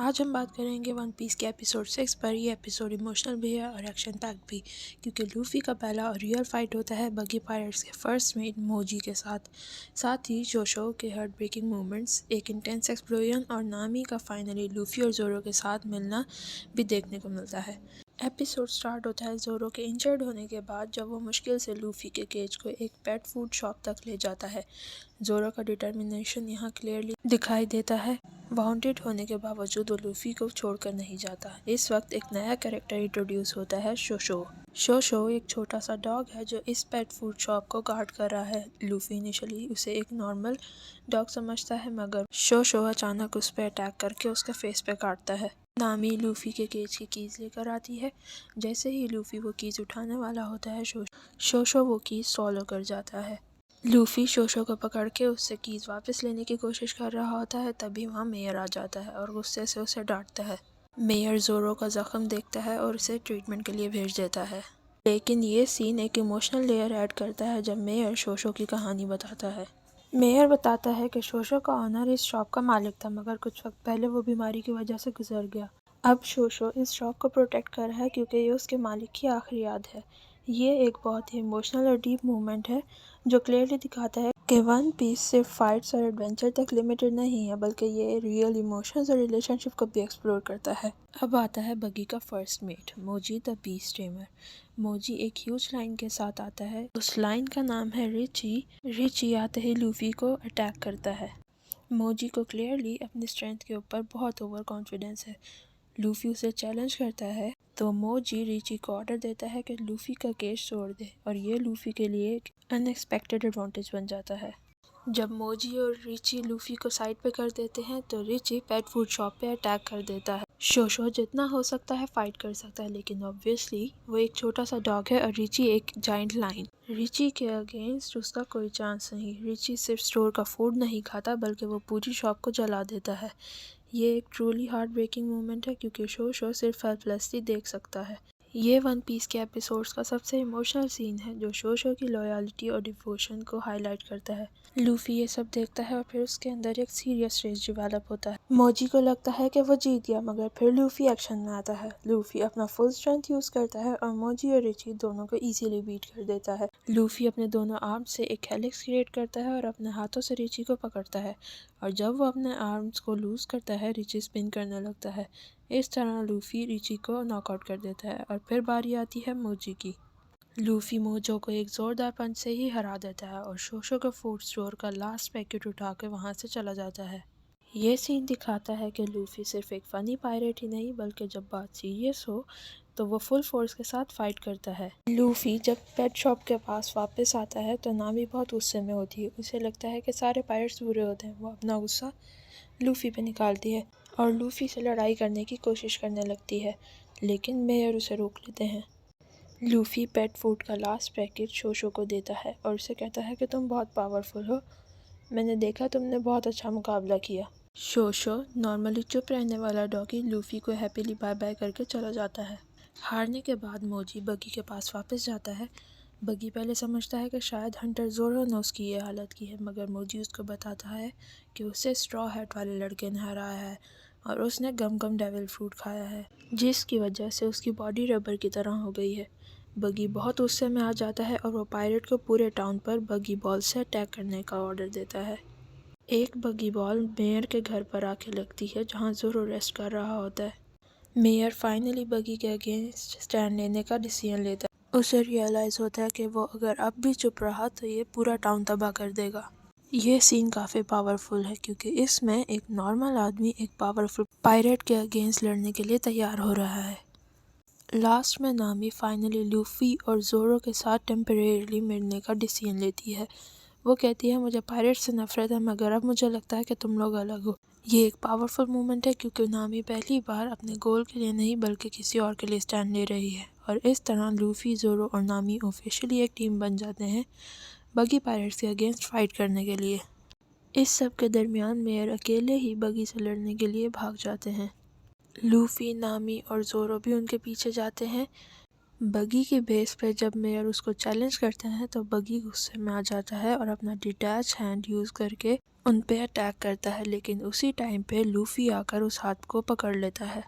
आज हम बात करेंगे वन पीस के एपिसोड 6 पर। ये एपिसोड इमोशनल भी है और एक्शन पैक्ड भी, क्योंकि लूफी का पहला और रियल फाइट होता है बगी पायरेट्स के फर्स्ट मेट मोजी के साथ ही जोशो के हार्ट ब्रेकिंग मोमेंट्स, एक इंटेंस एक्सप्लोजन और नामी का फाइनली लूफी और जोरो के साथ मिलना भी देखने को मिलता है। एपिसोड स्टार्ट होता है जोरो के इंजर्ड होने के बाद, जब वो मुश्किल से लूफी के केज को एक पेट फूड शॉप तक ले जाता है। जोरो का डिटर्मिनेशन यहाँ क्लियरली दिखाई देता है। वाउंडेड होने के बावजूद वो लूफी को छोड़कर नहीं जाता। इस वक्त एक नया कैरेक्टर इंट्रोड्यूस होता है, शोशो। शोशो एक छोटा सा डॉग है जो इस पेट फूड शॉप को गार्ड कर रहा है। लूफी इनिशियली उसे एक नॉर्मल डॉग समझता है, मगर शोशो अचानक उस पर अटैक करके उसके फेस पे काटता है। नामी लूफी के केज की कीज लेकर आती है। जैसे ही लूफी वो कीज उठाने वाला होता है, शोशो वो कीज सॉलो कर जाता है। लूफी शोशो को पकड़ के उससे कीज वापस लेने की कोशिश कर रहा होता है, तभी वहाँ मेयर आ जाता है और गुस्से से उसे डांटता है। मेयर जोरो का जख्म देखता है और उसे ट्रीटमेंट के लिए भेज देता है। लेकिन ये सीन एक इमोशनल लेयर ऐड करता है जब मेयर शोशो की कहानी बताता है। मेयर बताता है कि शोशो का ऑनर इस शॉप का मालिक था, मगर कुछ वक्त पहले वो बीमारी की वजह से गुजर गया। अब शोशो इस शॉप को प्रोटेक्ट कर रहा है क्योंकि ये उसके मालिक की आखिरी याद है। ये एक बहुत ही इमोशनल और डीप मूवमेंट है जो क्लियरली दिखाता है कि वन पीस सिर्फ फाइट्स और एडवेंचर तक लिमिटेड नहीं है, बल्कि ये रियल इमोशंस और रिलेशनशिप को भी एक्सप्लोर करता है। अब आता है बगी का first mate, Mohji the beast tamer. Mohji एक ह्यूज लाइन के साथ आता है। उस लाइन का नाम है रिची। रिची आते ही लूफी को अटैक करता है। मोजी को क्लियरली अपनी स्ट्रेंथ के ऊपर बहुत ओवर कॉन्फिडेंस है। लूफी उसे चैलेंज करता है तो मोजी रिची को ऑर्डर देता है कि लूफी का केज तोड़ दे, और ये लूफी के लिए एक अनएक्सपेक्टेड एडवांटेज बन जाता है। जब मोजी और रिची लूफी को साइड पे कर देते हैं तो रिची पेट फूड शॉप पे अटैक कर देता है। शोशो जितना हो सकता है फाइट कर सकता है, लेकिन ऑब्वियसली वो एक छोटा सा डॉग है और रिची एक जाइंट लाइन। रिची के अगेंस्ट उसका कोई चांस नहीं। रिची सिर्फ स्टोर का फूड नहीं खाता, बल्कि वो पूरी शॉप को जला देता है। ये एक ट्रूली हार्ट ब्रेकिंग मोमेंट है क्योंकि शोशो सिर्फ हेल्पलेसली देख सकता है। ये वन पीस के एपिसोड्स का सबसे इमोशनल सीन है जो शोशो की लॉयल्टी और डिवोशन को हाईलाइट करता है। लूफी ये सब देखता है और फिर उसके अंदर एक सीरियस रेज डेवलप होता है। मोजी को लगता है कि वो जीत गया, मगर फिर लूफी एक्शन में आता है। लूफी अपना फुल स्ट्रेंथ यूज करता है और मोजी और रिची दोनों को इजीली बीट कर देता है। लूफी अपने दोनों आर्म से एक हेलिक्स क्रिएट करता है और अपने हाथों से रिची को पकड़ता है, और जब वो अपने आर्म्स को लूज करता है, रिची स्पिन करने लगता है। इस तरह लूफी रिची को नॉकआउट कर देता है और फिर बारी आती है मोजी की। लूफी मोजो को एक जोरदार पंच से ही हरा देता है और शोशो के फूड स्टोर का लास्ट पैकेट उठा के वहाँ से चला जाता है। ये सीन दिखाता है कि लूफी सिर्फ एक फनी पायरेट ही नहीं, बल्कि जब बात सीरियस हो तो वो फुल फोर्स के साथ फाइट करता है। लूफी जब पेट शॉप के पास वापस आता है तो नामी बहुत गुस्से में होती है। उसे लगता है कि सारे पायरेट्स बुरे होते हैं। वो अपना गुस्सा लूफी पे निकालती है और लूफी से लड़ाई करने की कोशिश करने लगती है, लेकिन मेयर उसे रोक लेते हैं। लूफी पेट फूड का लास्ट पैकेट शोशो को देता है और उसे कहता है कि तुम बहुत पावरफुल हो, मैंने देखा तुमने बहुत अच्छा मुकाबला किया। शोशो नॉर्मली चुप रहने वाला डॉगी लूफी को हैप्पीली बाय बाय करके चला जाता है। हारने के बाद मोजी बगी के पास वापस जाता है। बगी पहले समझता है कि शायद हंटर जोरो ने उसकी ये हालत की है, मगर मोजी उसको बताता है कि उसे स्ट्रॉ हैट वाले लड़के ने हराया है और उसने गम गम डेविल फ्रूट खाया है, जिसकी वजह से उसकी बॉडी रबर की तरह हो गई है। बगी बहुत गुस्से में आ जाता है और वो पायरेट को पूरे टाउन पर बगी बॉल से अटैक करने का ऑर्डर देता है। एक बगी बॉल मेयर के घर पर आके लगती है जहाँ जोरो रेस्ट कर रहा होता है। मेयर फाइनली बगी के अगेंस्ट स्टैंड लेने का डिसीजन लेता है। उसे रियलाइज होता है कि वो अगर अब भी चुप रहा तो ये पूरा टाउन तबाह कर देगा। ये सीन काफ़ी पावरफुल है क्योंकि इसमें एक नॉर्मल आदमी एक पावरफुल पायरेट के अगेंस्ट लड़ने के लिए तैयार हो रहा है। लास्ट में नामी फाइनली लूफी और जोरो के साथ टेम्परेरीली मिलने का डिसीजन लेती है। वो कहती है मुझे पायरेट से नफरत है, मगर अब मुझे लगता है कि तुम लोग अलग हो। ये एक पावरफुल मोमेंट है क्योंकि नामी पहली बार अपने गोल के लिए नहीं बल्कि किसी और के लिए स्टैंड ले रही है, और इस तरह लूफी, जोरो और नामी ऑफिशियली एक टीम बन जाते हैं बगी पायरेट्स के अगेंस्ट फाइट करने के लिए। इस सब के दरमियान मेयर अकेले ही बगी से लड़ने के लिए भाग जाते हैं। लूफी, नामी और जोरो भी उनके पीछे जाते हैं। बगी के बेस पे जब मेयर उसको चैलेंज करते हैं तो बगी गुस्से में आ जाता है और अपना डिटैच हैंड यूज़ करके उन पे अटैक करता है, लेकिन उसी टाइम पे लूफ़ी आकर उस हाथ को पकड़ लेता है।